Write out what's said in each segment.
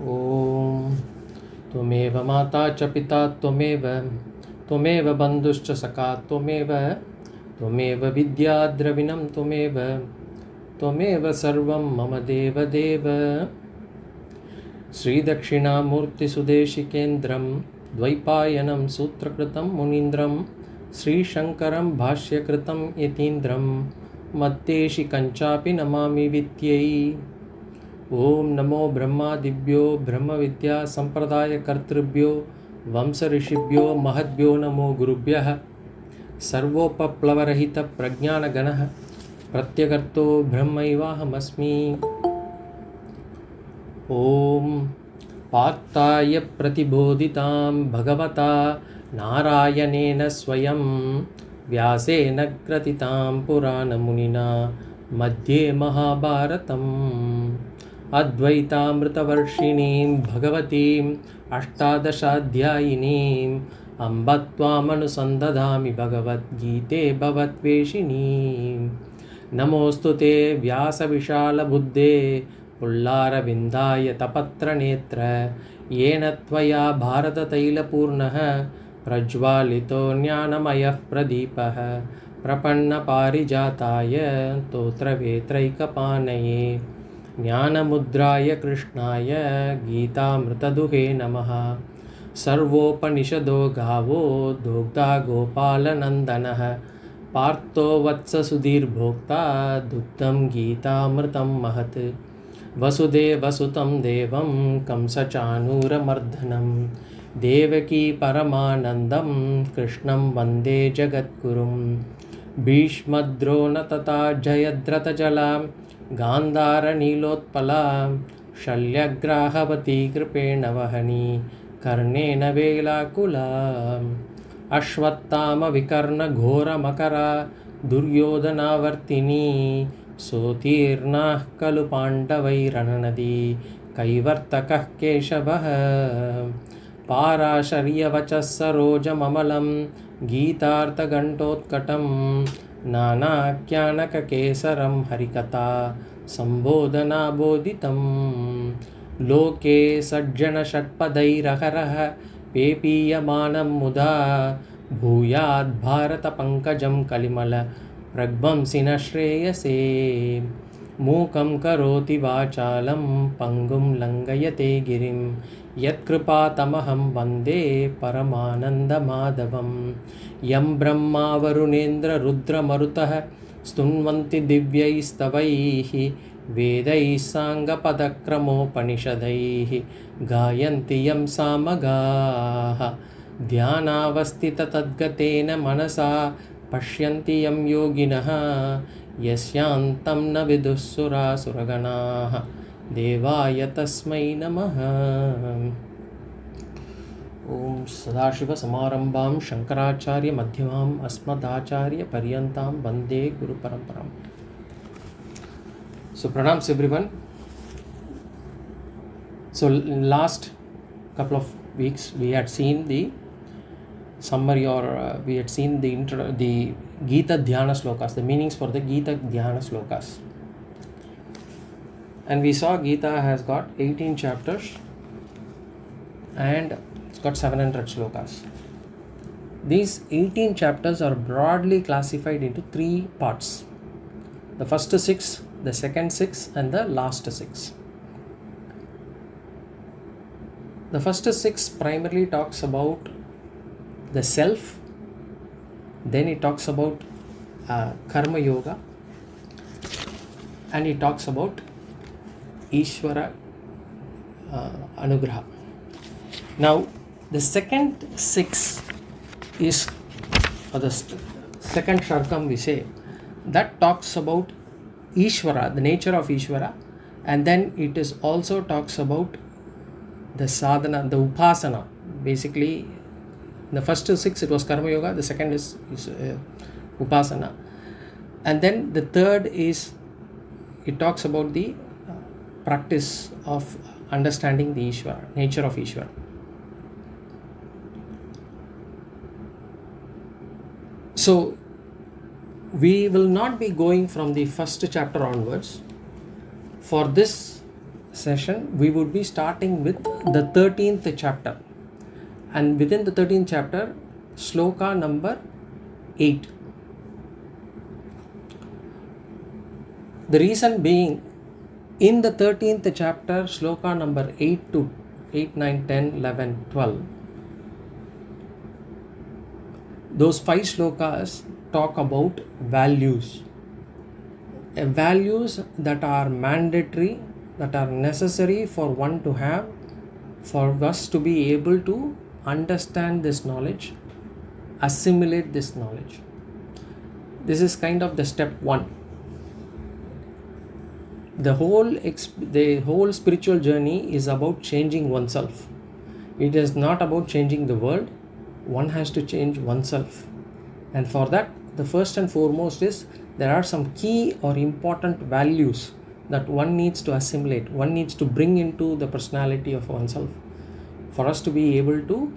ॐ त्वमेव माता च पिता त्वमेव बन्धुश्च सखा त्वमेव विद्या द्रविणं त्वमेव सर्वं मम देवदेव। श्रीदक्षिणामूर्तिसुदेशिकेन्द्रं द्वैपायनं सूत्रकृतं मुनीन्द्रं श्रीशङ्करं भाष्यकृतं यतीन्द्रं मद्देशिकञ्चापि नमामि विद्यै। ओम नमो ब्रह्मादिभ्यो ब्रह्मविद्या संप्रदायकर्तृभ्यो वंशऋषिभ्यो महद्भ्यो नमो गुरुभ्यः। सर्वोपप्लवरहित प्रज्ञानगणः प्रत्यगर्तो ब्रह्मैवाहमस्मि। ओम पार्थाय प्रतिबोधितां भगवता नारायणेन स्वयं व्यासेन ग्रथितां पुराणमुनिना मध्ये महाभारतम् अद्वैतामृतवर्षिणीं भगवतीम् अष्टादशाध्यायिनीम् अम्ब त्वामनुसन्दधामि भगवद्गीते भवद्वेषिणीम्। नमोऽस्तु ते व्यासविशालबुद्धे पुल्लारविन्दाय तपत्रनेत्र येन त्वया भारततैलपूर्णः प्रज्वालितो ज्ञानमयः प्रदीपः प्रपन्नपारिजाताय स्तोत्रवेत्रैकपाणये ज्ञानमुद्राय कृष्णाय गीतामृतदुहे नमः। सर्वोपनिषदो गावो दोग्धा गोपालनन्दनः पार्थो वत्ससुधीर्भोक्ता दुग्धं गीतामृतं महत्। वसुदेवसुतं देवं कंसचाणूरमर्दनं देवकी परमानन्दं कृष्णं वन्दे जगद्गुरुं। भीष्मद्रोण तथा जयद्रथजला गान्धारनीलोत्पला शल्यग्राहवती कृपेण वहनी कर्णेन वेलाकुला। अश्वत्थामविकर्णघोरमकरा दुर्योधनावर्तिनी सोत्तीर्णाः खलु पाण्डवैरणनदी कैवर्तकः केशवः। पाराशर्यवचः सरोजममलं गीतार्थघण्टोत्कटं नानाख्यानककेसरं हरिकथा सम्बोधनाबोधितं। लोके सज्जनषट्पदैरहरः पेपीयमानं मुदा भूयाद्भारतपङ्कजं कलिमल प्रध्वंसिन श्रेयसे। मूकं करोति वाचालं पङ्गुं लङ्घयते गिरिं यत्कृपातमहं वन्दे परमानन्दमाधवं। यं ब्रह्मा वरुणेन्द्ररुद्रमरुतः स्तुन्वन्ति दिव्यैस्तवैः वेदैः साङ्गपदक्रमोपनिषदैः गायन्ति यं सामगाः। ध्यानावस्थिततद्गतेन मनसा पश्यन्ति यं योगिनः यस्यान्तं न विदुःसुरासुरगणाः देवाय तस्मै नमः। ओम सदाशिवसमारम्भां शङ्कराचार्यमध्यमाम् अस्मदाचार्यपर्यन्तां वन्दे गुरुपरम्पराम्। So pranams everyone. So last couple of weeks we had seen the summary, or we had seen the Gita Dhyana Slokas, the meanings for the Gita Dhyana Slokas. And we saw Gita has got 18 chapters and it's got 700 slokas. These 18 chapters are broadly classified into 3 parts. The first 6, the second 6 and the last 6. The first 6 primarily talks about the self, then it talks about karma yoga, and it talks about Ishvara Anugraha. Now the second 6 is, or the second Sharkam we say, that talks about Ishvara, the nature of Ishvara, and then it is also talks about the sadhana, the upasana. Basically, the first 6 it was Karma Yoga, the second is upasana, and then the third is, it talks about the practice of understanding the Ishvara, nature of Ishvara. So we will not be going from the first chapter onwards. For this session, we would be starting with the 13th chapter. And within the 13th chapter, Sloka number 8. The reason being, in the 13th chapter, Sloka number 8 to 8, 9, 10, 11, 12, those 5 slokas talk about values. Values that are mandatory, that are necessary for one to have, for us to be able to understand this knowledge, assimilate this knowledge. This is kind of the step 1. The whole spiritual journey is about changing oneself. It is not about changing the world. One has to change oneself. And for that, the first and foremost is there are some key or important values that one needs to assimilate, one needs to bring into the personality of oneself for us to be able to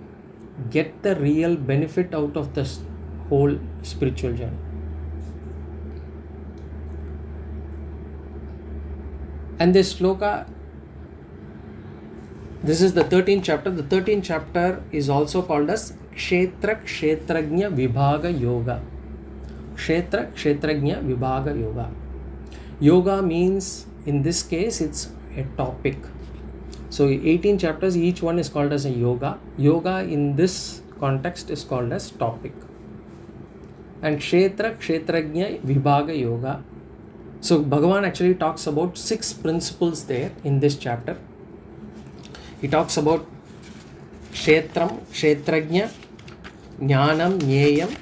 get the real benefit out of this whole spiritual journey. And this sloka, this is the 13th chapter. The 13th chapter is also called as Kshetrajna Vibhaga Yoga. Kshetrajna Vibhaga Yoga. Yoga means, in this case, it's a topic. So 18 chapters, each one is called as a yoga. Yoga in this context is called as topic. And Kshetrajna Vibhaga Yoga. So Bhagavan actually talks about 6 principles there in this chapter. He talks about Kshetram, Kshetrajna, Jnanam, Jneyam,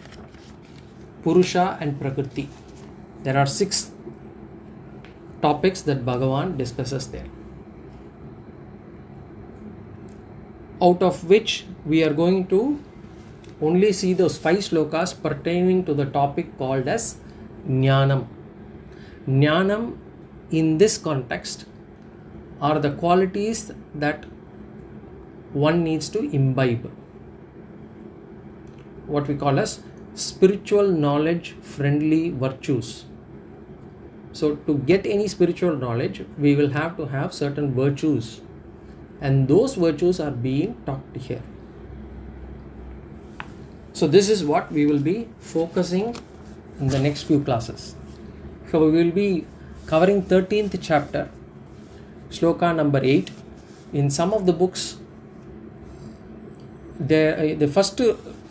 Purusha and Prakriti. There are 6 topics that Bhagavan discusses there, out of which we are going to only see those 5 slokas pertaining to the topic called as Jnanam. Jnanam in this context are the qualities that one needs to imbibe, what we call as spiritual knowledge friendly virtues. So to get any spiritual knowledge, we will have to have certain virtues, and those virtues are being talked here. So this is what we will be focusing in the next few classes. So we will be covering 13th chapter, sloka number 8. In some of the books, the first,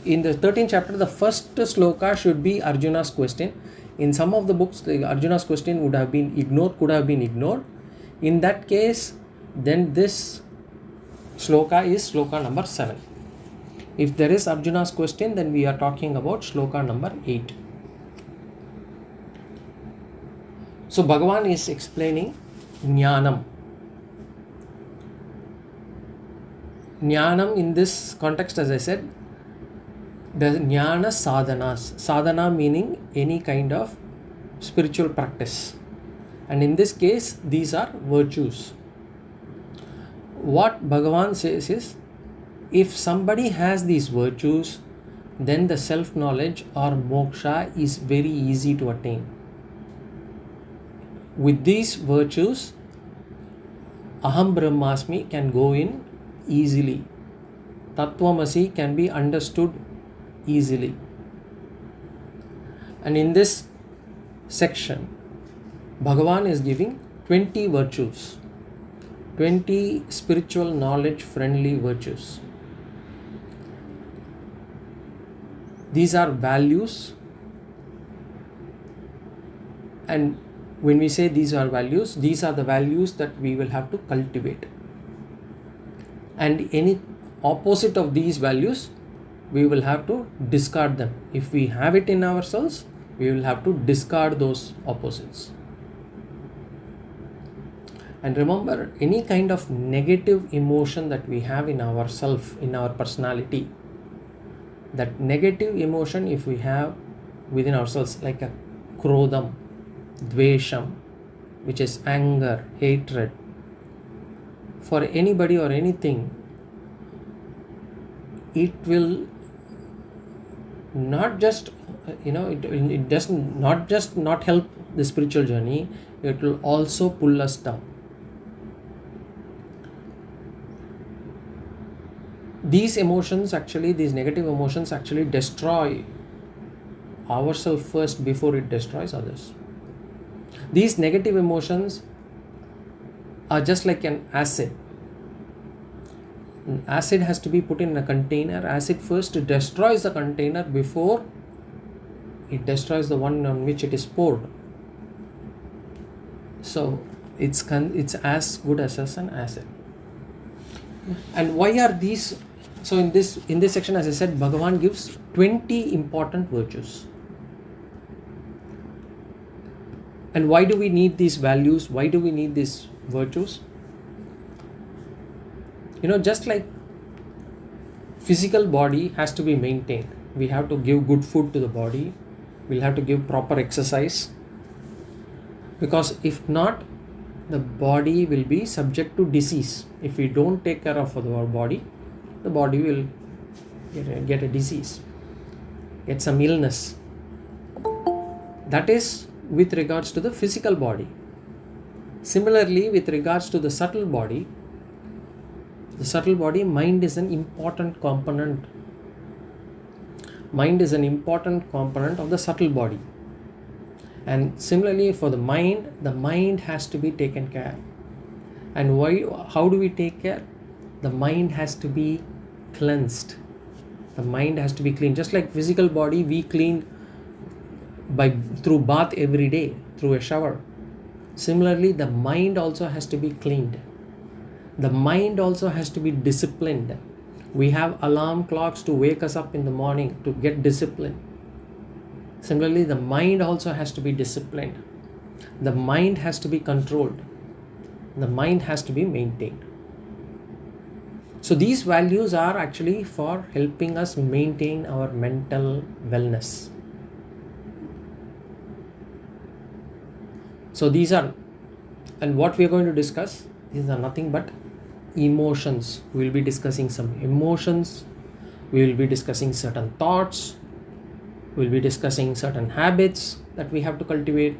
in the 13th chapter, the first sloka should be Arjuna's question. In some of the books, the Arjuna's question would have been ignored, could have been ignored. In that case, then this sloka is sloka number 7. If there is Arjuna's question, then we are talking about sloka number 8. So Bhagavan is explaining Jnanam. Jnanam in this context, as I said, the Jnana sadhanas. Sadhana meaning any kind of spiritual practice. And in this case, these are virtues. What Bhagavan says is, if somebody has these virtues, then the self-knowledge or moksha is very easy to attain. With these virtues, Aham Brahmasmi can go in easily. Tattvamasi can be understood easily. And in this section, Bhagavan is giving 20 virtues, 20 spiritual knowledge friendly virtues. These are values, and when we say these are values, these are the values that we will have to cultivate. And any opposite of these values, we will have to discard them. If we have it in ourselves, we will have to discard those opposites. And remember, any kind of negative emotion that we have in ourself, in our personality, that negative emotion, if we have within ourselves, like a krodham, dvesham, which is anger, hatred, for anybody or anything, it will not just, it does not just not help the spiritual journey, it will also pull us down. these emotions actually, these negative emotions actually destroy ourselves first before it destroys others. These negative emotions are just like an acid. Acid has to be put in a container. Acid first destroys the container before it destroys the one on which it is poured. So it's as good as an acid. And why are these? So in this section, as I said, Bhagavan gives 20 important virtues. And why do we need these values? Why do we need these virtues? Just like physical body has to be maintained, we have to give good food to the body, we'll have to give proper exercise, because if not, the body will be subject to disease. If we don't take care of our body, the body will get a disease, get some illness. That is with regards to the physical body. Similarly, with regards to the subtle body, mind is an important component. Mind is an important component of the subtle body. And similarly for the mind has to be taken care. And why? How do we take care? The mind has to be cleansed. The mind has to be clean. Just like physical body, we clean through bath every day, through a shower. Similarly, the mind also has to be cleaned. The mind also has to be disciplined. We have alarm clocks to wake us up in the morning to get discipline. Similarly, the mind also has to be disciplined. The mind has to be controlled. The mind has to be maintained. So these values are actually for helping us maintain our mental wellness. So these are, and what we are going to discuss, these are nothing but emotions. We will be discussing some emotions. We will be discussing certain thoughts. We will be discussing certain habits that we have to cultivate.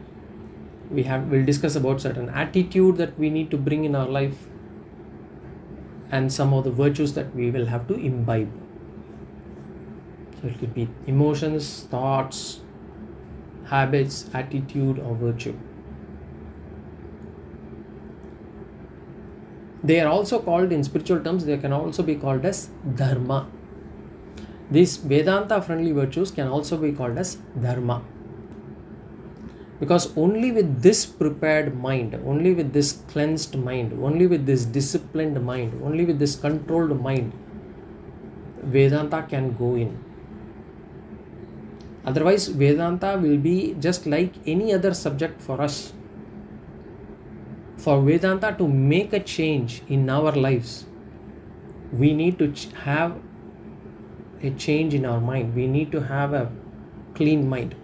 We'll discuss about certain attitude that we need to bring in our life, and some of the virtues that we will have to imbibe. So it could be emotions, thoughts, habits, attitude, or virtue. They are also called, in spiritual terms, they can also be called as dharma. These Vedanta friendly virtues can also be called as dharma. Because only with this prepared mind, only with this cleansed mind, only with this disciplined mind, only with this controlled mind, Vedanta can go in. Otherwise, Vedanta will be just like any other subject for us. For Vedanta to make a change in our lives, we need to have a change in our mind. We need to have a clean mind.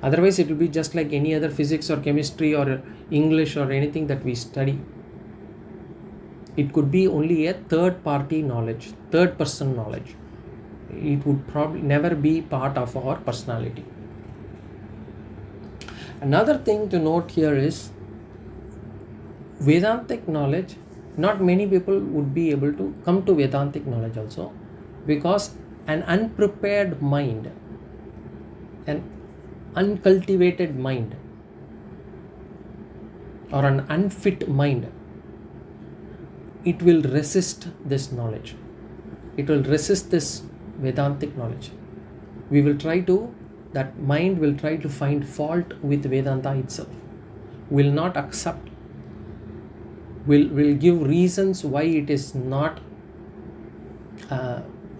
Otherwise, it will be just like any other physics or chemistry or English or anything that we study. It could be only a third party knowledge, third person knowledge. It would probably never be part of our personality. Another thing to note here is Vedantic knowledge. Not many people would be able to come to Vedantic knowledge also, because an unprepared mind, an uncultivated mind, or an unfit mind, it will resist this knowledge. It will resist this Vedantic knowledge. That mind will try to find fault with Vedanta itself, will not accept, will give reasons why it is not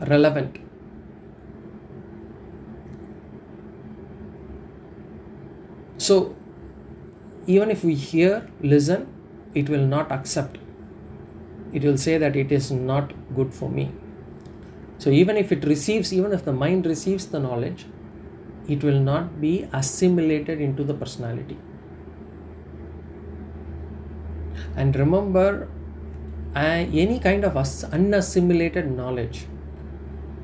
relevant. So even if we listen, it will not accept. It will say that it is not good for me. So even if the mind receives the knowledge, it will not be assimilated into the personality. And remember, any kind of unassimilated knowledge,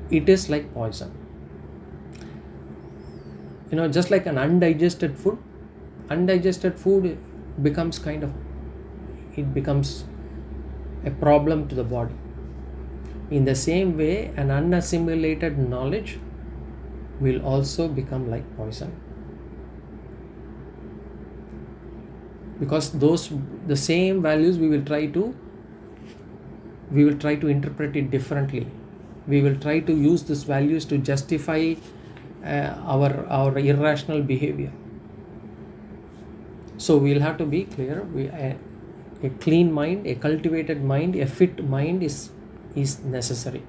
it is like poison. Just like an undigested food becomes a problem to the body. In the same way, an unassimilated knowledge will also become like poison, because the same values we will try to interpret it differently. We will try to use these values to justify our irrational behavior. So we'll have to be clear. A clean mind, a cultivated mind, a fit mind is necessary.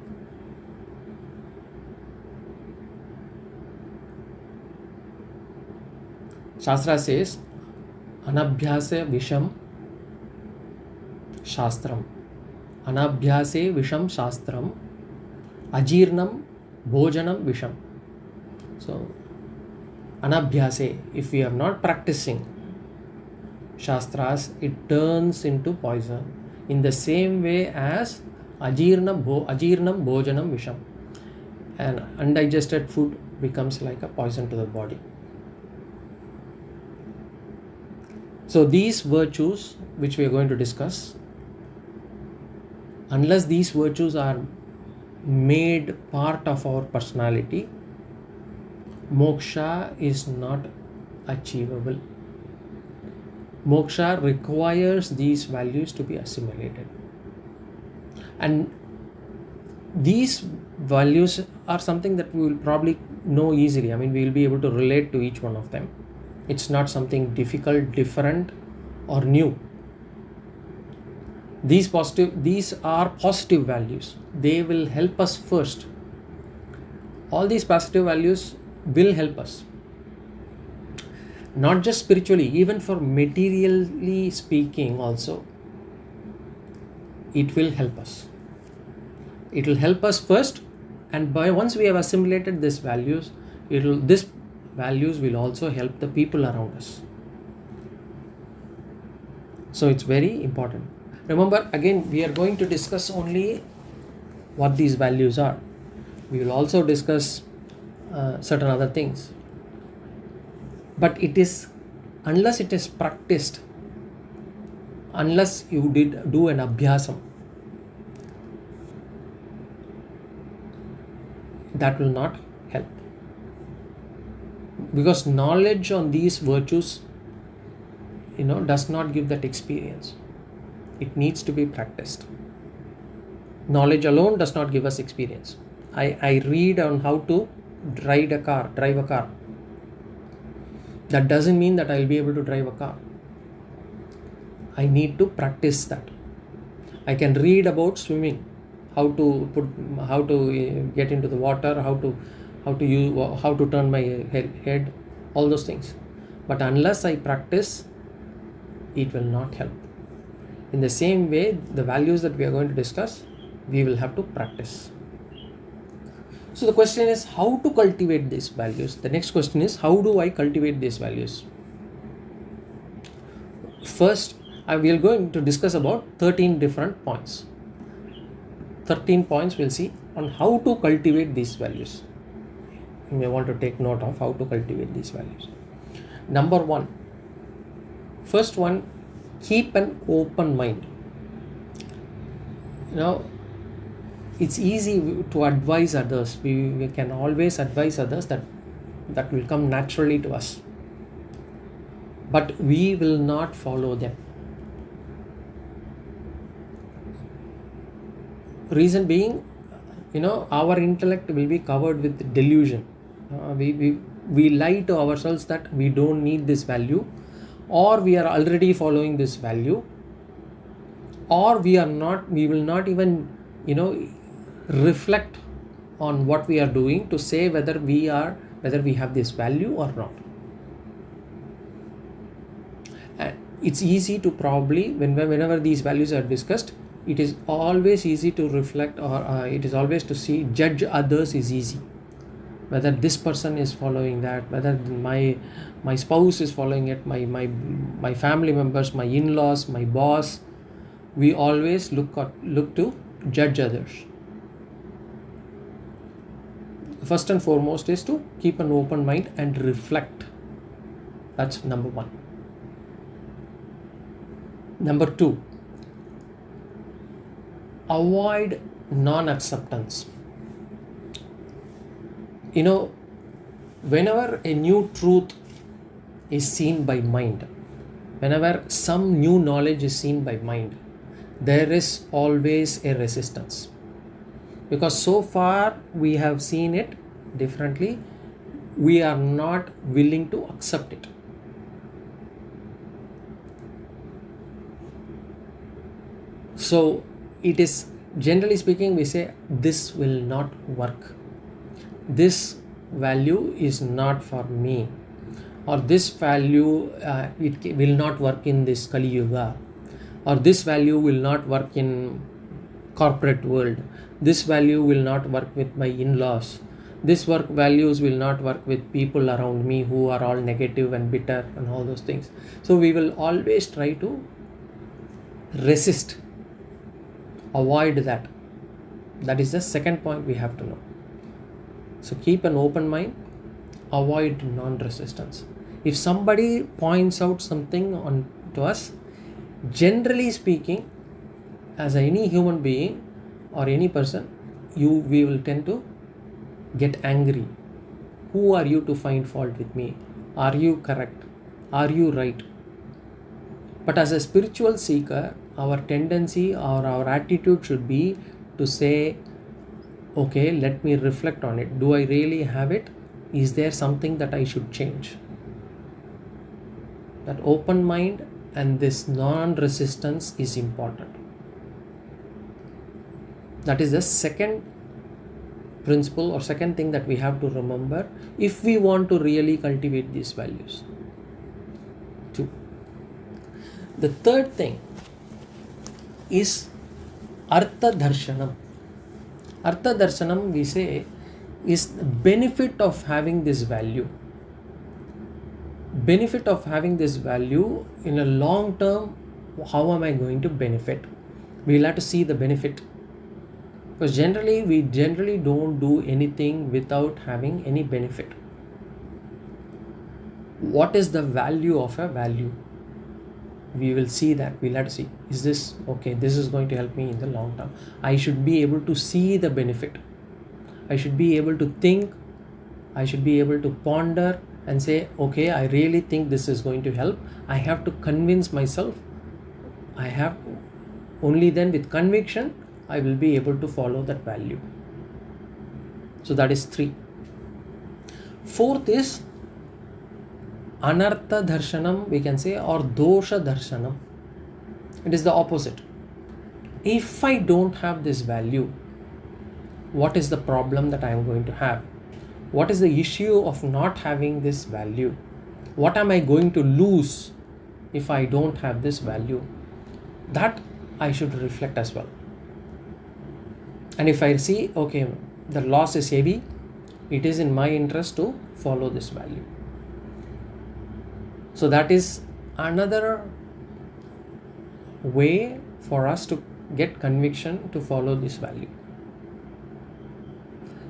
Shastra says, anabhyase visham shastram. Anabhyase visham shastram. Ajirnam bhojanam visham. So, anabhyase, if we are not practicing shastras, it turns into poison. In the same way as ajirnam bhojanam visham. And undigested food becomes like a poison to the body. So these virtues which we are going to discuss, unless these virtues are made part of our personality, moksha is not achievable. Moksha requires these values to be assimilated. And these values are something that we will probably know easily. I mean, we will be able to relate to each one of them. It's not something difficult, different, or new. These are positive values. They will help us first. All these positive values will help us. Not just spiritually, even for materially speaking also, it will help us. It will help us first, and once we have assimilated these values, these values will also help the people around us. So it's very important. Remember, again, we are going to discuss only what these values are. We will also discuss certain other things. But it is, unless it is practiced, unless you do an abhyasam, that will not help. Because knowledge on these virtues, does not give that experience. It needs to be practiced. Knowledge alone does not give us experience. I read on how to drive a car. That doesn't mean that I'll be able to drive a car. I need to practice that. I can read about swimming, how to get into the water, how to turn my head, all those things. But unless I practice, it will not help. In the same way, the values that we are going to discuss, we will have to practice. So the question is, how to cultivate these values? The next question is, how do I cultivate these values? First, we are going to discuss about 13 different points. 13 points we'll see on how to cultivate these values. You may want to take note of how to cultivate these values. Number one, first one, keep an open mind. It's easy to advise others. We can always advise others, that will come naturally to us. But we will not follow them. Reason being, our intellect will be covered with delusion. We lie to ourselves that we don't need this value, or we are already following this value, or we will not even reflect on what we are doing to say whether we have this value or not. And it's easy to probably, whenever these values are discussed, it is always easy to reflect, or it is always to see, judge others is easy. Whether this person is following that, whether my spouse is following it, my family members, my in-laws, my boss, we always look to judge others. First and foremost is to keep an open mind and reflect. That's number one. Number two, avoid non-acceptance. Whenever a new truth is seen by mind, whenever some new knowledge is seen by mind, there is always a resistance. Because so far we have seen it differently, we are not willing to accept it. So it is, generally speaking, we say this will not work. This value is not for me, or this value it will not work in this Kali Yuga, or this value will not work in corporate world, this value will not work with my in-laws, this work values will not work with people around me who are all negative and bitter and all those things. So we will always try to resist, avoid that. That is the second point we have to know. So keep an open mind, avoid non-resistance. If somebody points out something on to us, generally speaking, as any human being or any person, we will tend to get angry. Who are you to find fault with me? Are you correct? Are you right? But as a spiritual seeker, our tendency or our attitude should be to say, okay, let me reflect on it. Do I really have it? Is there something that I should change? That open mind and this non-resistance is important. That is the second principle or second thing that we have to remember if we want to really cultivate these values. 2. The third thing is Artha Darshanam. Artha Darshanam, we say, is the benefit of having this value. Benefit of having this value in a long term, how am I going to benefit? We will have to see the benefit. Because we generally don't do anything without having any benefit. What is the value of a value? We will see that. We'll have to see, is this okay? This is going to help me in the long term. I should be able to see the benefit. I should be able to think. I should be able to ponder and say, okay, I really think this is going to help. I have to convince myself. I have only then with conviction I will be able to follow that value. So that is 3. 4th is Anartha Darshanam, we can say, or Dosha Darshanam. It is the opposite. If I don't have this value, what is the problem that I am going to have? What is the issue of not having this value? What am I going to lose if I don't have this value? That I should reflect as well. And if I see, okay, the loss is heavy, it is in my interest to follow this value. So that is another way for us to get conviction to follow this value.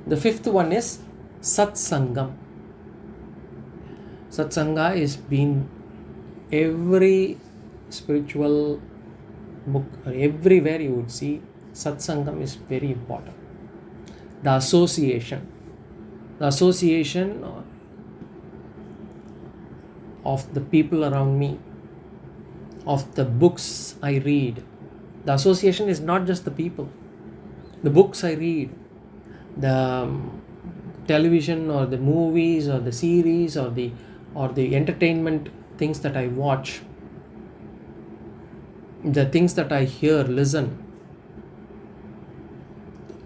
The 5th one is Satsangam. Satsanga is been every spiritual book or everywhere you would see Satsangam is very important. The association of the people around me, of the books I read. The association is not just the people. The books I read, the television or the movies or the series or the entertainment things that I watch, the things that I hear, listen,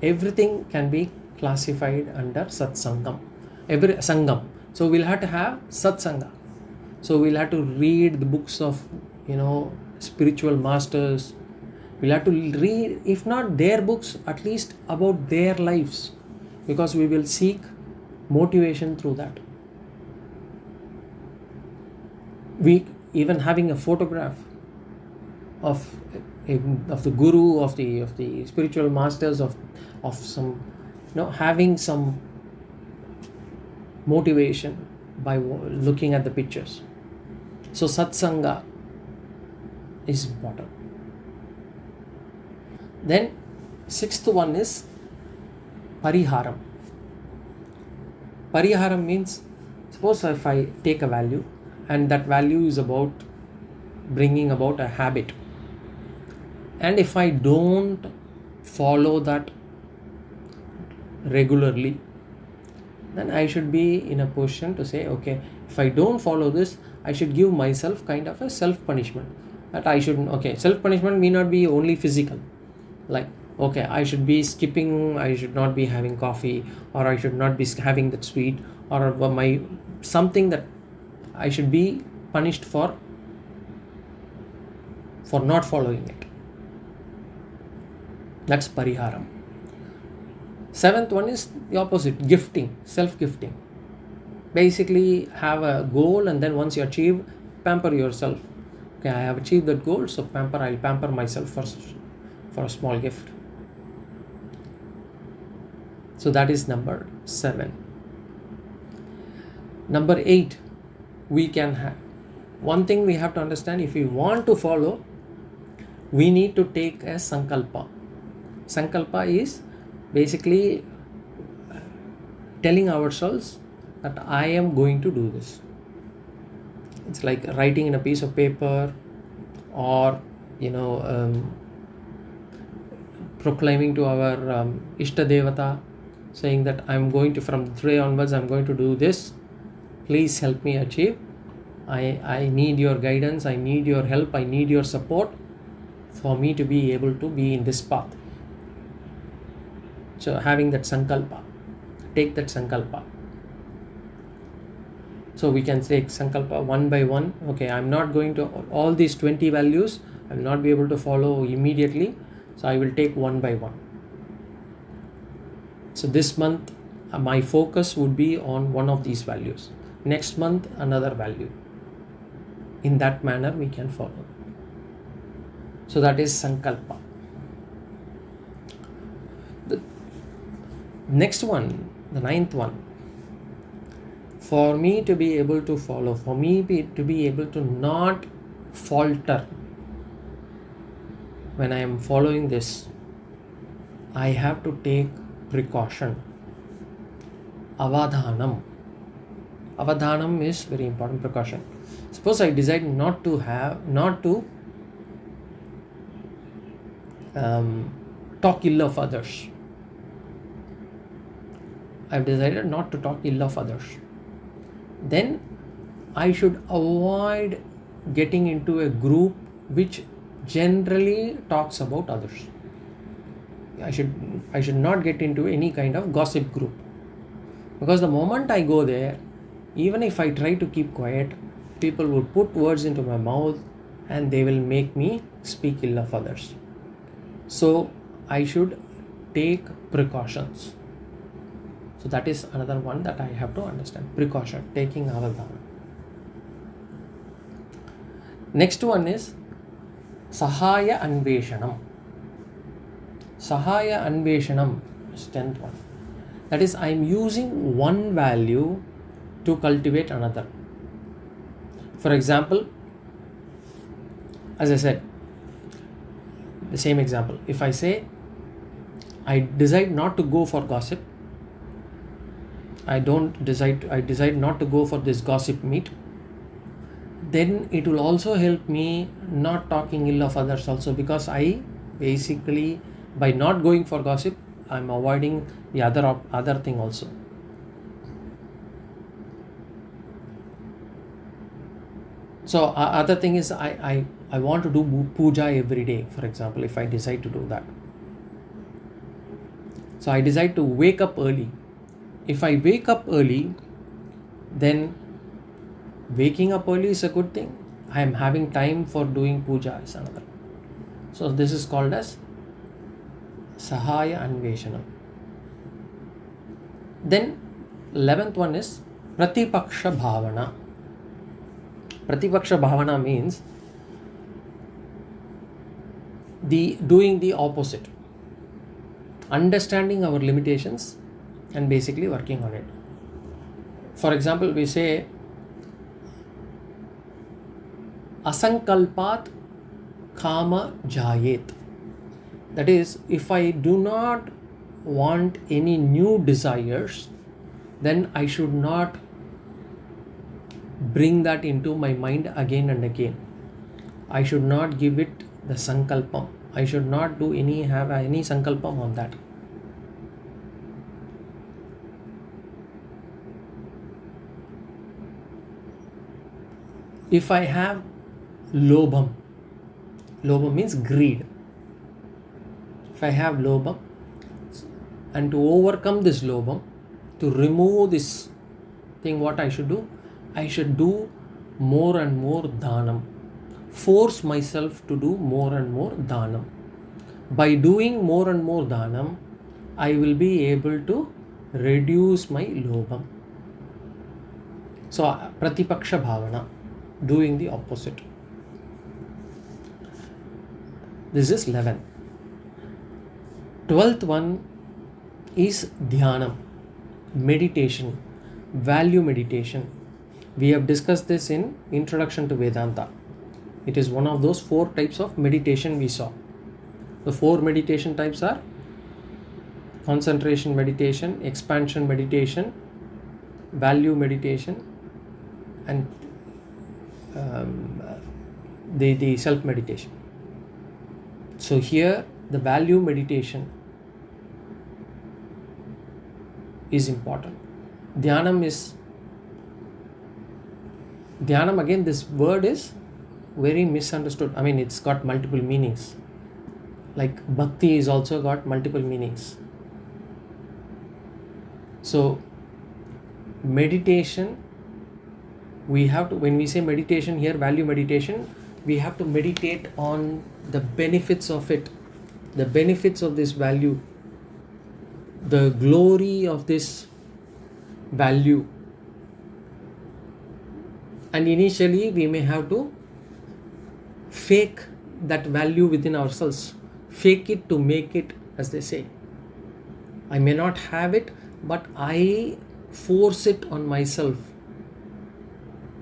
everything can be classified under Satsangam. Every Sangam. So we'll have to have Satsanga. So we'll have to read the books of, spiritual masters. We'll have to read, if not their books, at least about their lives, because we will seek motivation through that. We even having a photograph of the guru, of the spiritual masters, of some, having some motivation by looking at the pictures. So Satsanga is important. Then Sixth one is pariharam. Pariharam means, suppose if I take a value and that value is about bringing about a habit, and if I don't follow that regularly, then I should be in a position to say, okay, if I don't follow this, I should give myself kind of a self-punishment. That I shouldn't, okay, self-punishment may not be only physical. Like, okay, I should be skipping, I should not be having coffee, or I should not be having that sweet, or my something that I should be punished for not following it. That's pariharam. Seventh one is the opposite, gifting, self-gifting. Basically have a goal, and then once you achieve, pamper yourself. Okay, I have achieved that goal, so I'll pamper myself for a small gift. So that is number 7. Number 8, we can have one thing we have to understand. If we want to follow, we need to take a sankalpa. Sankalpa is basically telling ourselves that I am going to do this. It's like writing in a piece of paper, or proclaiming to our Ishta Devata, saying that I'm going to, from today onwards, I'm going to do this. Please help me achieve. I need your guidance, I need your help, I need your support for me to be able to be in this path. So having that sankalpa, take that sankalpa. So we can take sankalpa one by one. Okay, I'm not going to, all these 20 values, I will not be able to follow immediately. So I will take one by one. So this month, my focus would be on one of these values. Next month, another value. In that manner, we can follow. So that is sankalpa. The next one, the 9th one. For me to be able to follow, for me to be able to not falter when I am following this, I have to take precaution. Avadhanam. Avadhanam is very important, precaution. Suppose I decide not to talk ill of others. I've decided not to talk ill of others. Then I should avoid getting into a group which generally talks about others. I should not get into any kind of gossip group, because the moment I go there, even if I try to keep quiet, people will put words into my mouth and they will make me speak ill of others. So I should take precautions. So that is another one that I have to understand. Precaution, taking avadhana. Next one is Sahaya Anveshanam. Sahaya Anveshanam is 10th one. That is, I am using one value to cultivate another. For example, as I said, the same example. If I say, I decide not to go for gossip, I decide not to go for this gossip meet, then it will also help me not talking ill of others also, because I basically, by not going for gossip, I'm avoiding the other thing also. So other thing is, I want to do puja every day, for example, if I decide to do that. So I decide to wake up early. If I wake up early, then waking up early is a good thing. I am having time for doing puja is another. So this is called as Sahaya Anveshanam. Then 11th one is Pratipaksha Bhavana. Pratipaksha Bhavana means doing the opposite. Understanding our limitations and basically working on it. For example, we say Asankalpat Kama Jayet. That is, if I do not want any new desires, then I should not bring that into my mind again and again. I should not give it the sankalpam. I should not have any sankalpam on that. If I have lobham means greed. If I have lobham, and to overcome this lobham, to remove this thing, what I should do? I should do more and more dhanam. Force myself to do more and more dhanam. By doing more and more dhanam, I will be able to reduce my lobham. So, pratipaksha bhavana, doing the opposite. This is 11. 12th one is dhyanam, meditation, value meditation. We have discussed this in Introduction to Vedanta. It is one of those 4 types of meditation we saw. The 4 meditation types are concentration meditation, expansion meditation, value meditation, and the self meditation. So here the value meditation is important. Dhyanam, again, this word is very misunderstood. I mean, it's got multiple meanings. Like bhakti is also got multiple meanings. So meditation, we have to, when we say meditation here, value meditation, we have to meditate on the benefits of it, the benefits of this value, the glory of this value. And initially we may have to fake that value within ourselves, fake it to make it, as they say. I may not have it, but I force it on myself.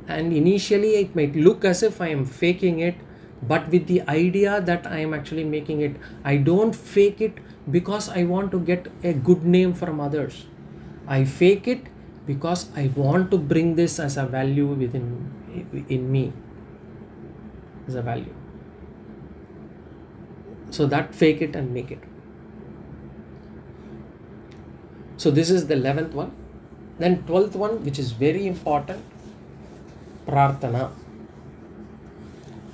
And initially it might look as if I am faking it, but with the idea that I am actually making it. I don't fake it because I want to get a good name from others. I fake it because I want to bring this as a value in me, as a value. So that fake it and make it. So this is the 11th one. Then 12th one, which is very important, prarthana.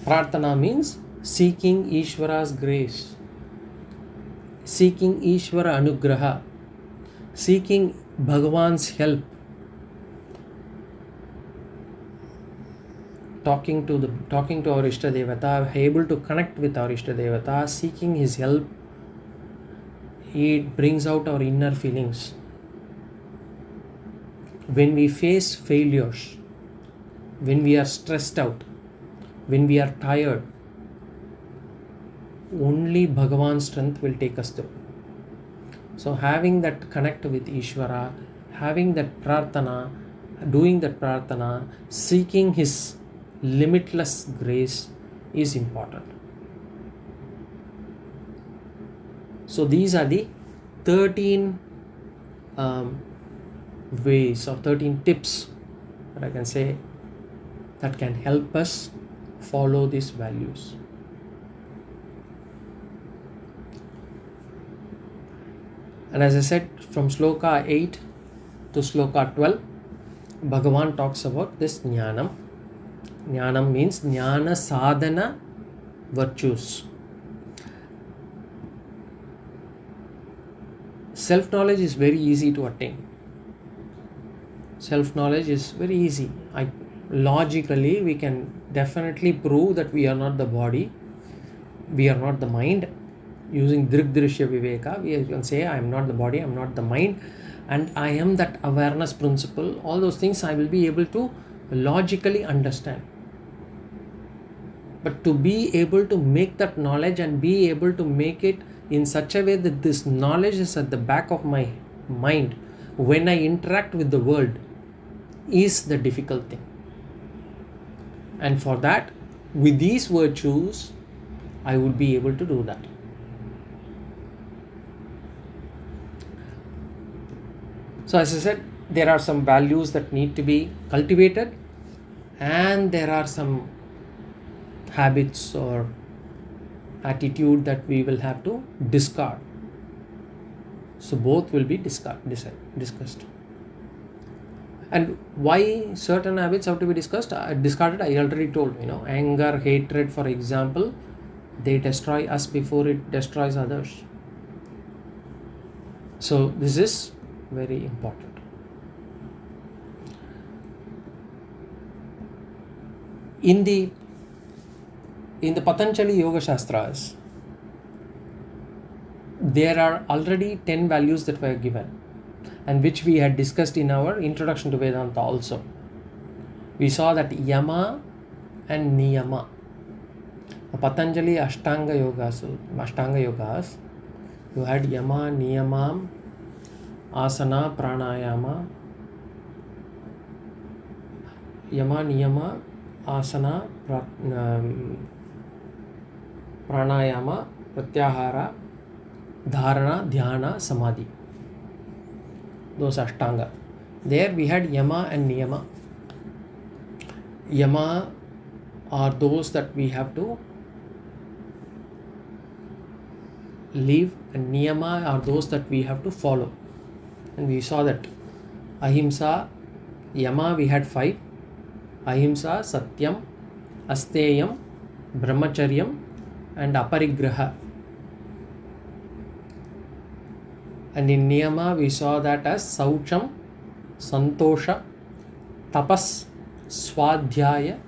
Prarthana means seeking Ishvara's grace, seeking Ishvara anugraha, seeking Bhagavan's help, talking to our Ishta Devata, able to connect with our Ishta Devata, seeking his help. It brings out our inner feelings. When we face failures, when we are stressed out, when we are tired, only Bhagavan's strength will take us through. So having that connect with Ishvara, having that prarthana, doing that prarthana, seeking his limitless grace is important. So these are the 13 ways or 13 tips that I can say that can help us follow these values. And as I said, from Sloka 8 to Sloka 12, Bhagavan talks about this jnanam. Jnanam means jnana sadhana virtues. Self-knowledge is very easy to attain. Self-knowledge is very easy. Logically, we can definitely prove that we are not the body, we are not the mind. Using Drigdrishya Viveka, we can say I am not the body, I am not the mind, and I am that awareness principle. All those things I will be able to logically understand. But to be able to make that knowledge and be able to make it in such a way that this knowledge is at the back of my mind when I interact with the world is the difficult thing. And for that, with these virtues, I would be able to do that. So as I said, there are some values that need to be cultivated, and there are some habits or attitude that we will have to discard. So both will be discussed. And why certain habits have to be discarded, I already told. Anger, hatred, for example, they destroy us before it destroys others. So this is very important. In the Patanjali Yoga Shastras, there are already 10 values that were given, and which we had discussed in our introduction to Vedanta also. We saw that Yama and Niyama. The Patanjali Ashtanga Yogas, you had Yama, Niyama, Asana, Pranayama, Yama, Niyama, Asana, Pranayama, Pratyahara, Dharana, Dhyana, Samadhi. Those Ashtanga. There we had Yama and Niyama. Yama are those that we have to live, and Niyama are those that we have to follow. And we saw that Ahimsa, Yama we had 5. Ahimsa, Satyam, Asteyam, Brahmacharyam, and Aparigraha. And in Niyama we saw that as Saucham, Santosha, Tapas, Swadhyaya,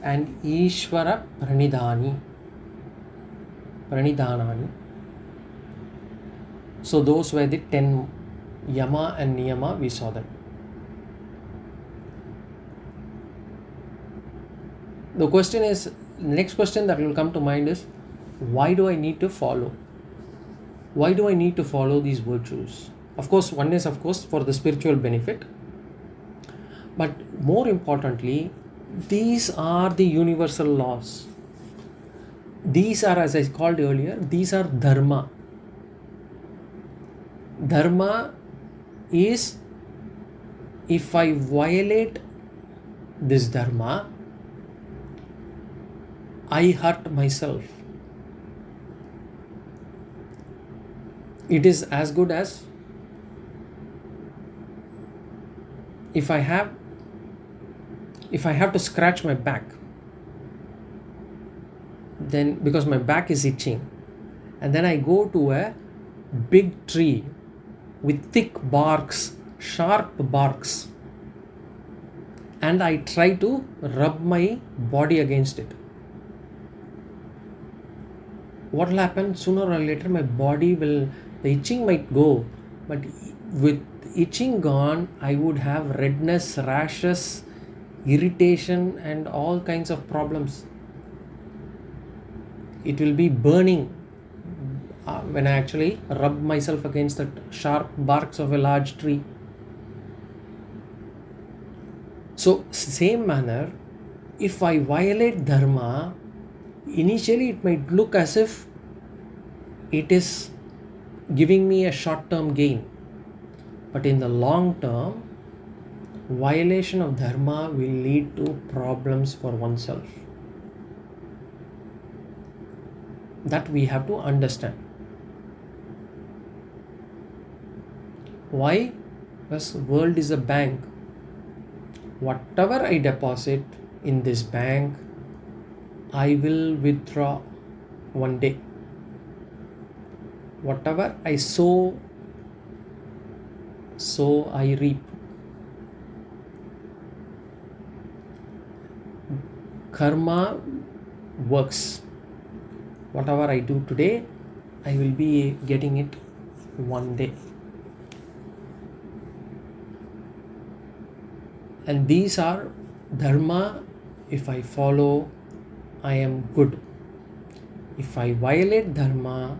and Ishvara Pranidhanani. So those were the 10 Yama and Niyama, we saw that. The next question that will come to mind is, why do I need to follow? Why do I need to follow these virtues? Of course, one is for the spiritual benefit. But more importantly, these are the universal laws. These are, as I called earlier, these are dharma. Dharma is, if I violate this dharma, I hurt myself. It is as good as if I have to scratch my back, then because my back is itching, and then I go to a big tree with thick barks, sharp barks, and I try to rub my body against it. What will happen? Sooner or later the itching might go, but with itching gone, I would have redness, rashes, irritation, and all kinds of problems. It will be burning when I actually rub myself against the sharp barks of a large tree. So, same manner, if I violate dharma, initially it might look as if it is giving me a short-term gain, but in the long term, violation of dharma will lead to problems for oneself. That we have to understand. Why? Because the world is a bank. Whatever I deposit in this bank, I will withdraw one day. Whatever I sow, I reap. Karma works. Whatever I do today, I will be getting it one day. And these are dharma. If I follow, I am good. If I violate dharma,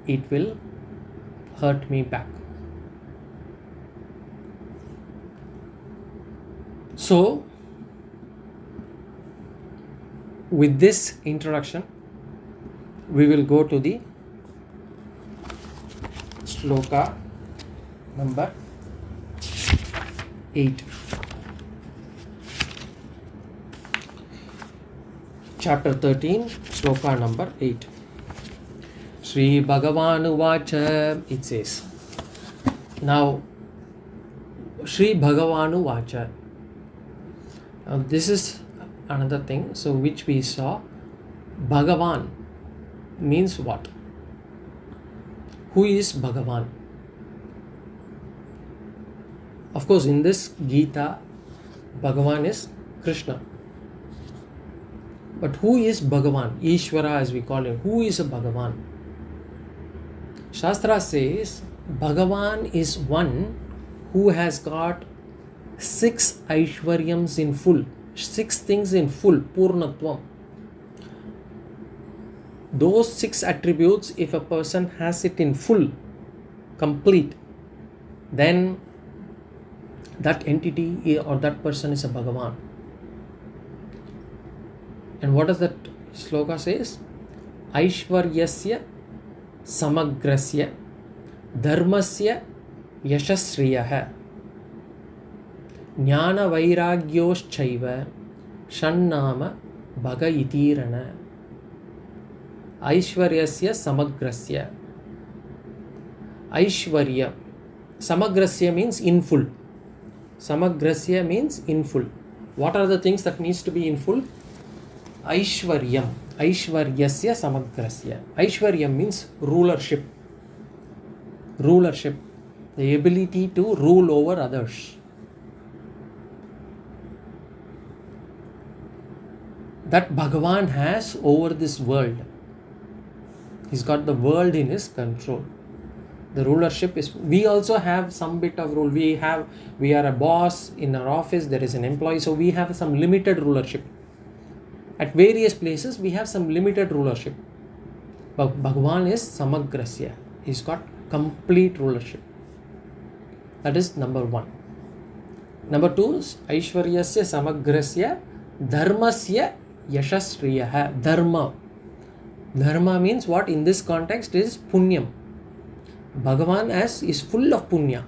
it will hurt me back. So, with this introduction, we will go to the Sloka number 8. Chapter 13, Sloka number 8. Sri Bhagavan Uvacha, it says. Now, Sri Bhagavan Uvacha. Now, this is another thing, so which we saw. Bhagavan means what? Who is Bhagavan? Of course, in this Gita, Bhagavan is Krishna. But who is Bhagavan? Ishvara as we call him. Who is a Bhagavan? Shastra says Bhagavan is one who has got 6 Aishwaryams in full. 6 things in full, Purnatvam. Those 6 attributes, if a person has it in full, complete, then that entity or that person is a Bhagavan. And what does that sloka says? Aishwaryasya samagrasya dharmasya yashasriyaha jnana vairagyoschaiva shannama bhaga itirana. Aishwaryasya samagrasya. Aishwarya. Samagrasya means in full. Samagrasya means in full. What are the things that needs to be in full? Aishwaryam. Aishwaryasya samagrasya. Aishwaryam means rulership. Rulership. The ability to rule over others. That Bhagavan has over this world. He's got the world in his control. The rulership is, we also have some bit of rule. We are a boss in our office, there is an employee, so we have some limited rulership. At various places, we have some limited rulership. But Bhagavan is samagrasya. He's got complete rulership. That is number 1. Number 2 is Aishwaryasya samagrasya dharmasya yashasriyaha. Dharma. Dharma means what in this context is punyam. Bhagavan is full of punya.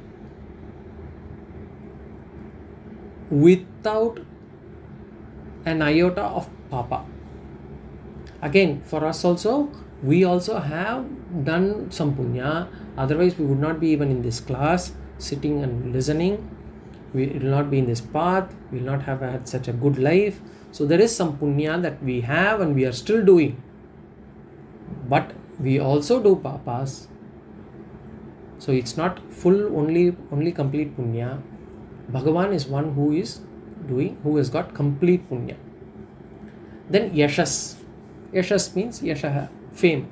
Without an iota of papa. Again, for us also, we also have done some punya. Otherwise, we would not be even in this class, sitting and listening. We will not be in this path. We will not have had such a good life. So there is some punya that we have and we are still doing. But we also do papas. So it's not full, only complete punya. Bhagavan is one who is doing, who has got complete punya. Then yashas. Yashas means yashaha, fame.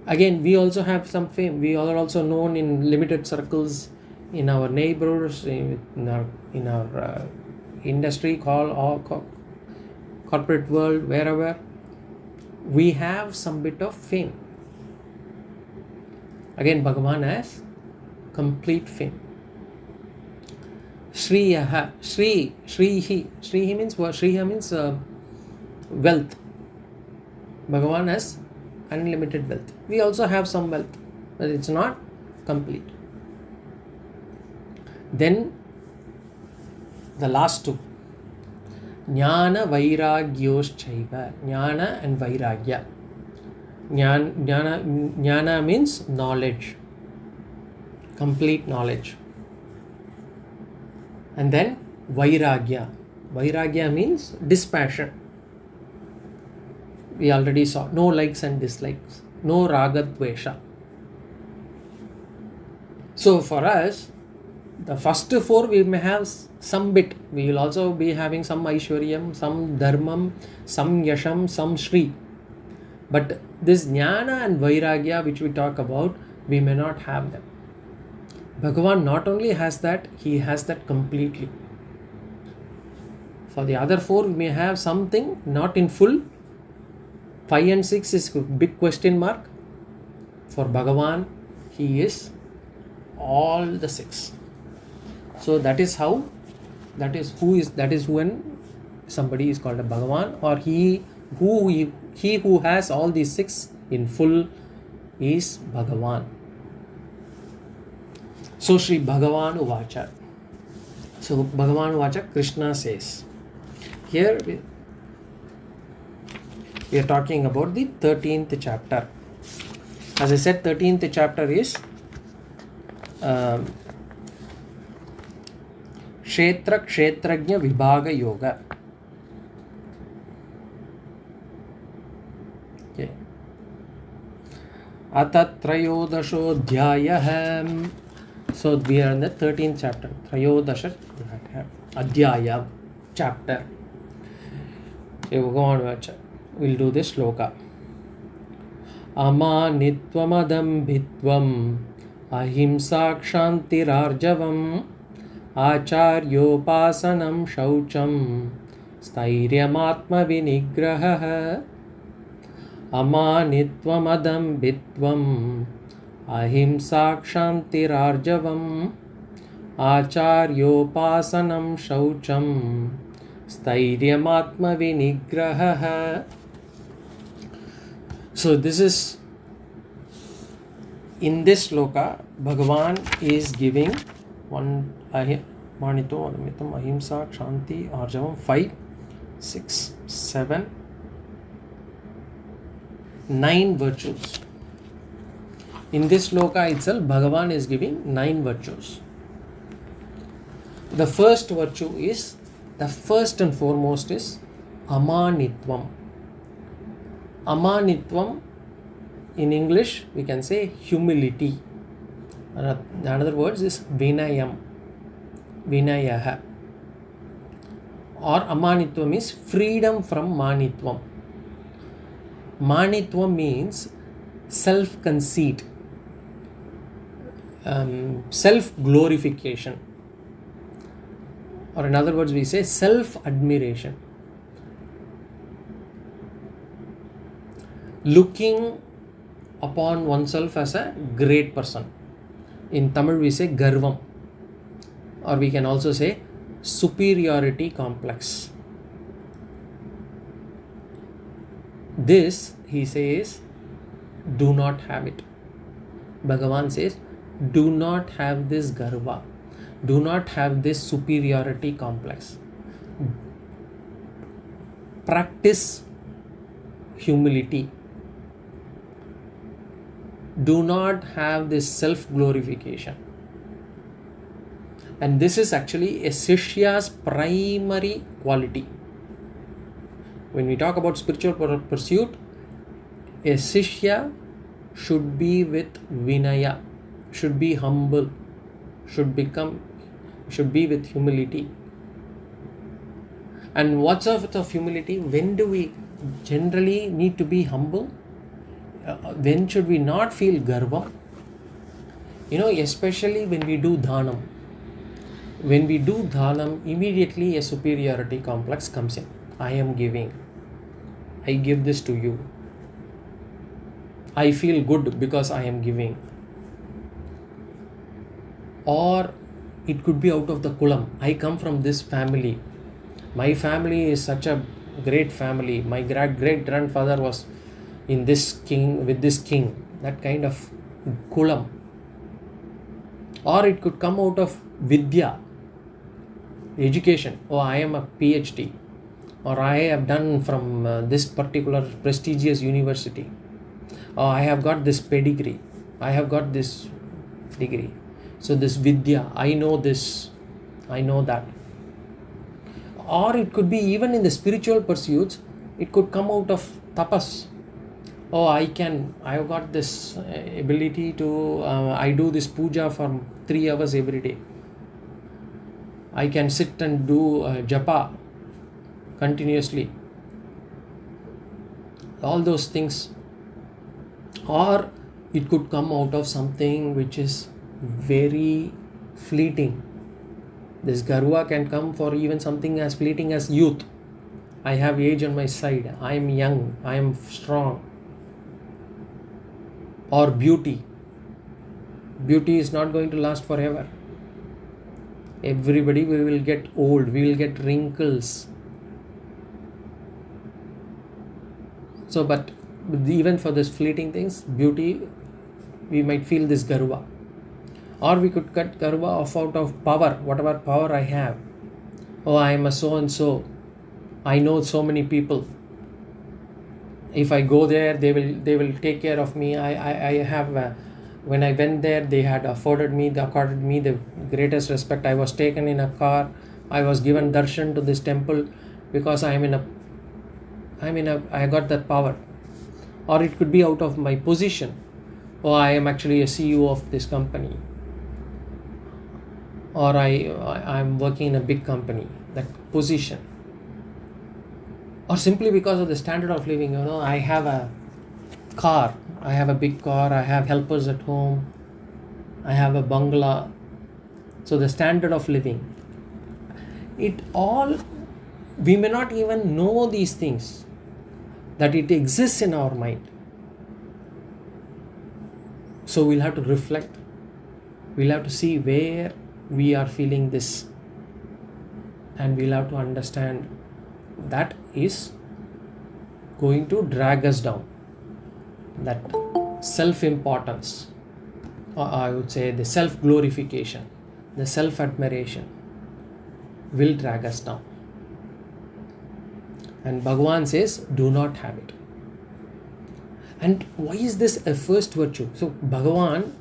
Again, we also have some fame. We are also known in limited circles, in our neighbors, in our industry, corporate world, wherever. We have some bit of fame. Again, Bhagavan has complete fame. Shriyaha. Shrihi means what? Shriya means wealth. Bhagavan has unlimited wealth. We also have some wealth, but it's not complete. Then the last 2. Jnana vairagyoschaiva. Jnana and vairagya. Jnana means knowledge. Complete knowledge. And then vairagya. Vairagya means dispassion. We already saw. No likes and dislikes. No ragadvesha. So for us, the first 4 we may have some bit. We will also be having some Aishwaryam, some Dharmam, some Yasham, some Shri. But this Jnana and Vairagya which we talk about, we may not have them. Bhagavan not only has that, he has that completely. For the other 4, we may have something not in full. 5 and 6 is a big question mark. For Bhagavan, he is all the 6. So that is when somebody is called a Bhagavan, or he who has all these 6 in full is Bhagavan. So Sri Bhagavan Uvacha. So Bhagavan Vacha, Krishna says. Here we are talking about the 13th chapter. As I said, 13th chapter is Kshetra Kshetrajna Vibhaga Yoga. Okay. Atatrayodashodhyayah. So we are in the 13th chapter. Trayodasha Adhyaya chapter. Okay, we'll go on. We'll do this sloka. Amanitvamadambhitvam ahimsa kshantirarjavam acharyopasanam shaucham stairyamaatma vinigrahah. Amanitvamadambhitvam ahimsa kshantirarjavam acharyopasanam shaucham stairyamaatma vinigrahah. So this is, in this sloka, Bhagavan is giving one manito adamitam ahimsa kshanti arjavam 5, 6, 7, 9 virtues. In this sloka itself, Bhagavan is giving 9 virtues. The first virtue is, the first and foremost is amanitvam. Amanitvam, in English we can say humility. In other words is vinayam, vinayaha. Or amanitvam is freedom from manitvam. Manitvam means self-conceit, self-glorification. Or in other words we say self-admiration. Looking upon oneself as a great person. In Tamil we say garvam, or we can also say superiority complex. This, he says, do not have it. Bhagavan says, do not have this garva, do not have this superiority complex. Practice humility. Do not have this self-glorification. And this is actually a Shishya's primary quality. When we talk about spiritual pursuit, a Shishya should be with Vinaya, should be humble, should be with humility. And what's of humility? When do we generally need to be humble? When should we not feel garva? Especially when we do dhanam. When we do dhanam, immediately a superiority complex comes in. I am giving. I give this to you. I feel good because I am giving. Or it could be out of the kulam. I come from this family. My family is such a great family. My great grandfather was with this king. That kind of kulam. Or it could come out of vidya, education. Oh, I am a PhD. Or I have done from this particular prestigious university. Or I have got this pedigree. I have got this degree. So this vidya, I know this, I know that. Or it could be even in the spiritual pursuits, it could come out of tapas. Oh, I have got this ability to, I do this puja for 3 hours every day. I can sit and do japa continuously. All those things. Or it could come out of something which is very fleeting. This garva can come for even something as fleeting as youth. I have age on my side. I am young. I am strong. Or beauty. Beauty is not going to last forever. Everybody, we will get old. We will get wrinkles. So, but even for this fleeting things, beauty, we might feel this garva. Or we could cut garva off out of power, whatever power I have. Oh, I am a so and so. I know so many people. If I go there, they will take care of me. I have when I went there, they had accorded me the greatest respect. I was taken in a car. I was given darshan to this temple because I got that power. Or it could be out of my position. Oh, I am actually a CEO of this company. Or I'm working in a big company. That position. Or simply because of the standard of living, I have a car, I have a big car, I have helpers at home, I have a bungalow. So the standard of living, it all, we may not even know these things, that it exists in our mind. So we'll have to reflect, we'll have to see where we are feeling this, and we'll have to understand that is going to drag us down. That self-importance, or I would say the self-glorification, the self-admiration will drag us down. And Bhagavan says, do not have it. And why is this a first virtue? So Bhagavan,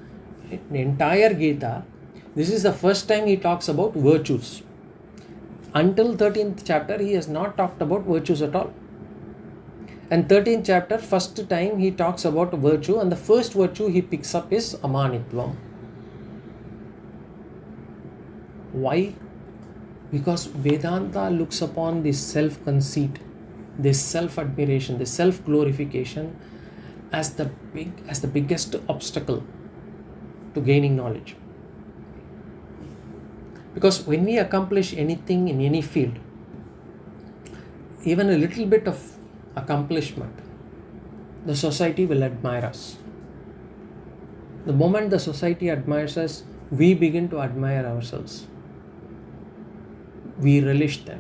in the entire Gita, this is the first time he talks about virtues. Until 13th chapter, he has not talked about virtues at all. And 13th chapter, first time he talks about virtue, and the first virtue he picks up is amanitvam. Why? Because Vedanta looks upon this self-conceit, this self-admiration, this self-glorification as the biggest obstacle to gaining knowledge. Because when we accomplish anything in any field, even a little bit of accomplishment, the society will admire us. The moment the society admires us, we begin to admire ourselves. We relish that.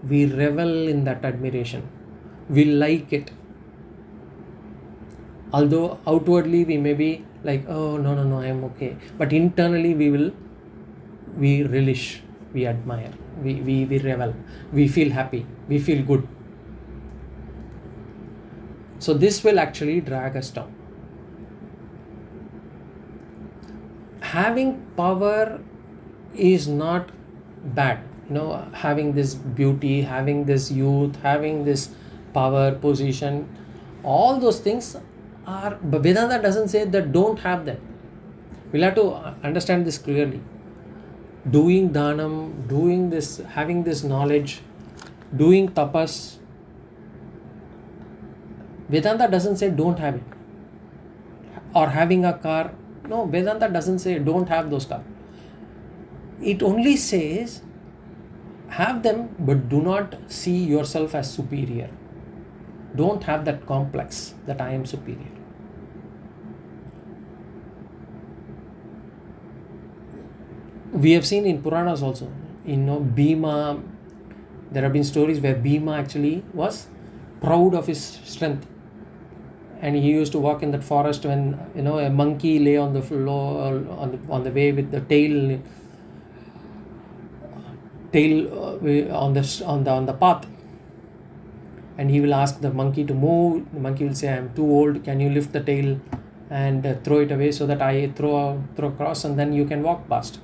We revel in that admiration. We like it. Although outwardly we may be like, oh, no, I am okay. But internally we relish, we admire, we revel, we feel happy, we feel good. So this will actually drag us down. Having power is not bad. Having this beauty, having this youth, having this power, position, all those things are, but Vedanta doesn't say that don't have them. We'll have to understand this clearly. Doing dhanam, doing this, having this knowledge, doing tapas, Vedanta doesn't say don't have it. Or having a car. No, Vedanta doesn't say don't have those cars. It only says have them, but do not see yourself as superior. Don't have that complex that I am superior. We have seen in Puranas also, Bhima, there have been stories where Bhima actually was proud of his strength. And he used to walk in that forest when, a monkey lay on the floor, on the way with the tail on the path. And he will ask the monkey to move. The monkey will say, I am too old, can you lift the tail and throw it away so that I throw across and then you can walk past.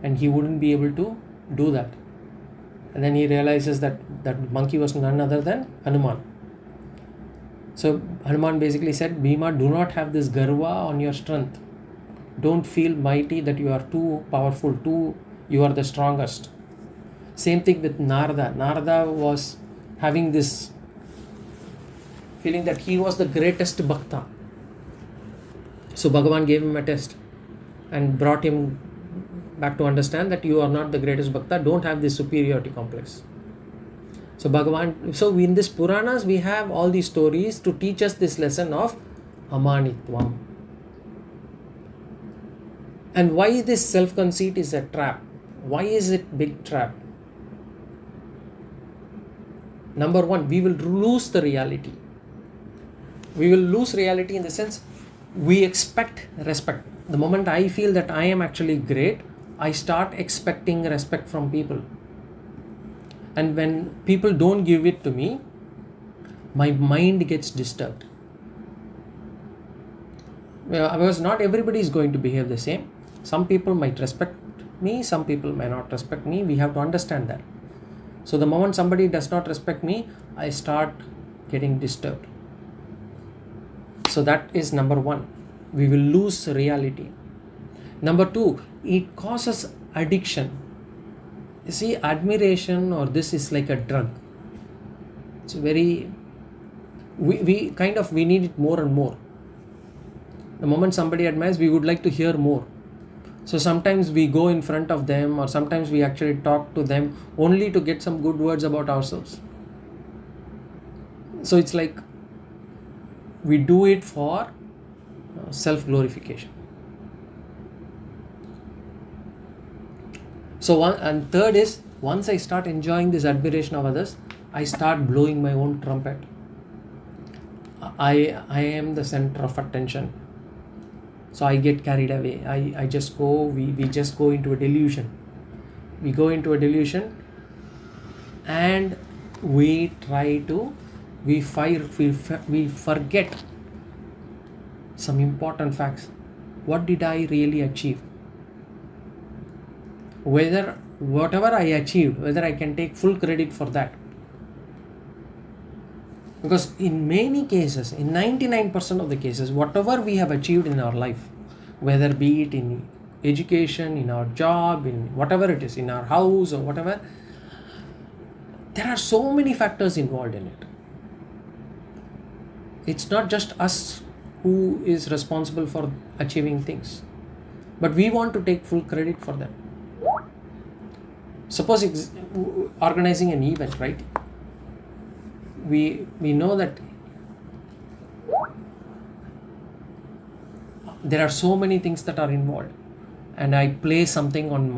And he wouldn't be able to do that. And then he realizes that monkey was none other than Hanuman. So Hanuman basically said, Bhima, do not have this garva on your strength. Don't feel mighty that you are too powerful, you are the strongest. Same thing with Narada. Narada was having this feeling that he was the greatest bhakta. So Bhagavan gave him a test and brought him back to understand that you are not the greatest bhakta, don't have this superiority complex. So Bhagavan, in this Puranas we have all these stories to teach us this lesson of amanitvam. And why this self-conceit is a trap? Why is it big trap? Number one, we will lose the reality. We will lose reality in the sense we expect respect. The moment I feel that I am actually great, I start expecting respect from people. And when people don't give it to me, my mind gets disturbed. Because not everybody is going to behave the same. Some people might respect me, some people may not respect me. We have to understand that. So the moment somebody does not respect me, I start getting disturbed. So that is number one. We will lose reality. Number two, it causes addiction. You see, admiration or this is like a drug. It's very, we need it more and more. The moment somebody admires, we would like to hear more. So sometimes we go in front of them, or sometimes we actually talk to them only to get some good words about ourselves. So it's like we do it for self-glorification. So third is, once I start enjoying this admiration of others, I start blowing my own trumpet. I am the center of attention. So I get carried away. I just go, we just go into a delusion. We go into a delusion and we forget some important facts. What did I really achieve? Whatever I achieved, whether I can take full credit for that. Because in many cases, in 99% of the cases, whatever we have achieved in our life, whether be it in education, in our job, in whatever it is, in our house or whatever, there are so many factors involved in it. It's not just us who is responsible for achieving things, but we want to take full credit for them. Suppose organizing an event, right? We know that there are so many things that are involved, and I play something on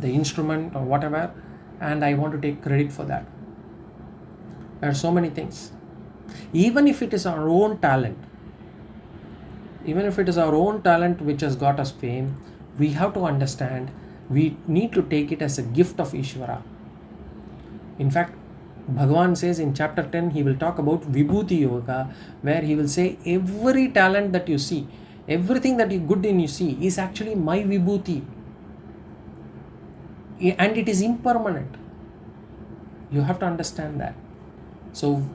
the instrument or whatever, and I want to take credit for that. There are so many things. Even if it is our own talent which has got us fame, we have to understand we need to take it as a gift of Ishvara. In fact, Bhagavan says in chapter 10, he will talk about Vibhuti Yoga, where he will say every talent that you see, everything that you good in you see is actually my Vibhuti. And it is impermanent. You have to understand that. So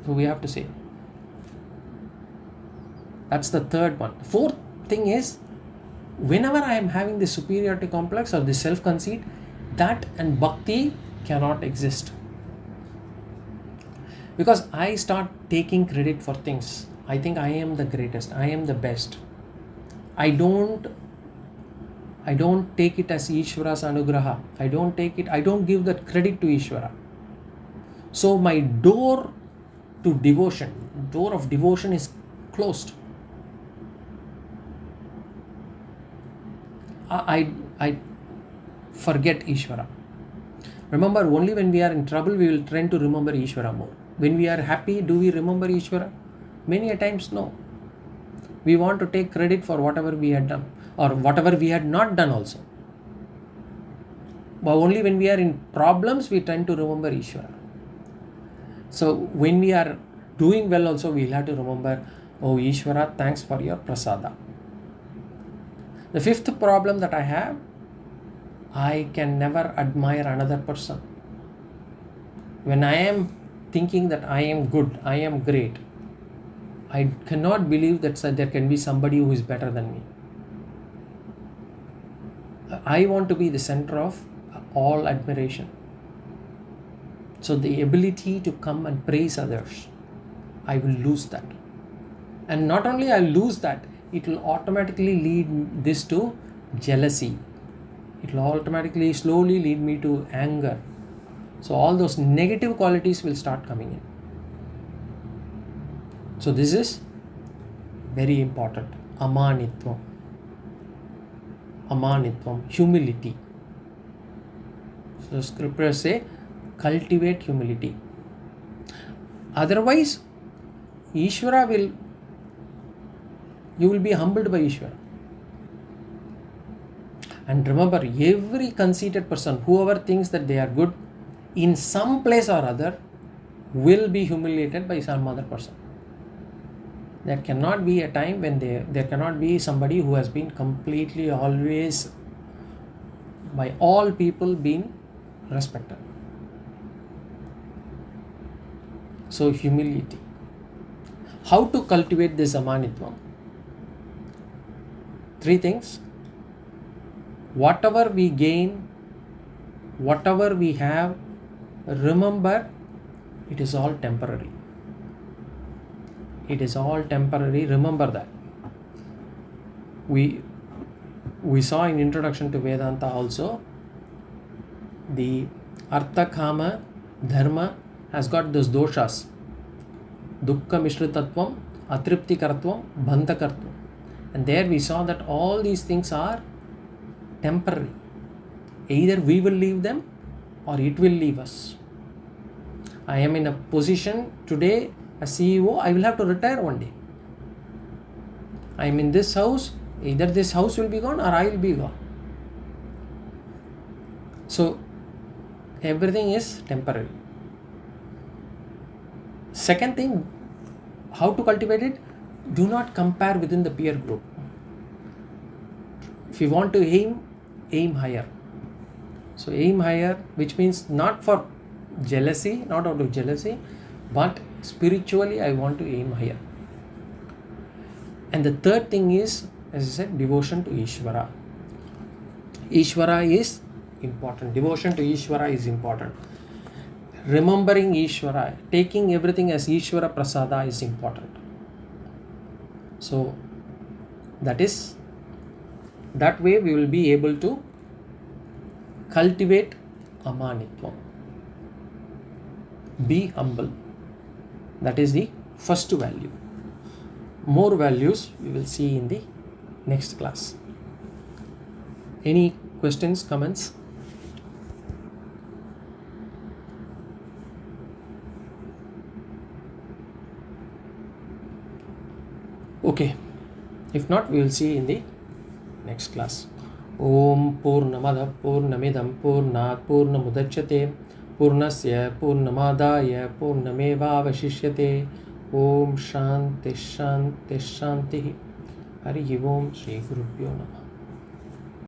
we have to say. That's the third one. Fourth thing is, whenever I am having the superiority complex or the self-conceit, that and bhakti cannot exist. Because I start taking credit for things. I think I am the greatest. I am the best. I don't take it as Ishvara's anugraha. I don't give that credit to Ishvara. So my door of devotion is closed. I forget Ishvara. Remember, only when we are in trouble, we will try to remember Ishvara more. When we are happy, do we remember Ishvara? Many a times, no. We want to take credit for whatever we had done or whatever we had not done also. But only when we are in problems, we tend to remember Ishvara. So when we are doing well also, we will have to remember, oh Ishvara, thanks for your prasada. The fifth problem that I have, I can never admire another person. When I am thinking that I am good, I am great, I cannot believe that there can be somebody who is better than me. I want to be the center of all admiration. So the ability to come and praise others, I will lose that. And not only I lose that, it will automatically lead this to jealousy. It will automatically slowly lead me to anger. So all those negative qualities will start coming in. So this is very important. Amanitvam, humility. So scriptures say, cultivate humility. Otherwise, you will be humbled by Ishvara. And remember, every conceited person, whoever thinks that they are good, in some place or other, will be humiliated by some other person. There cannot be a time when there cannot be somebody who has been completely always by all people being respected. So humility. How to cultivate this amanitvam? 3 things. Whatever we gain, whatever we have, remember, it is all temporary. It is all temporary. Remember that. We saw in introduction to Vedanta also, the Artha, Kama, Dharma has got those doshas. Dukkha Mishritatvam, Atripti Karatvam, Bandha Karatvam. And there we saw that all these things are temporary. Either we will leave them or it will leave us. I am in a position today as CEO, I will have to retire one day. I am in this house, either this house will be gone or I will be gone. So everything is temporary. Second thing, how to cultivate it? Do not compare within the peer group. If you want to aim higher. So aim higher, which means not for jealousy, not out of jealousy, but spiritually I want to aim higher. And the third thing is, as I said, devotion to Ishvara. Ishvara is important. Devotion to Ishvara is important. Remembering Ishvara, taking everything as Ishvara Prasada is important. So that way we will be able to cultivate amanitvam. Be humble. That is the first value. More values we will see in the next class. Any questions, comments? Okay. If not, we will see in the next class. Om Purnamada Purnamidam Purnat Purnamudachyate Purnasya Purnamadaya Purnameva Vashishyate. Om Shanti Shanti Shanti. Hari Om Shri Gurubhyo Namah.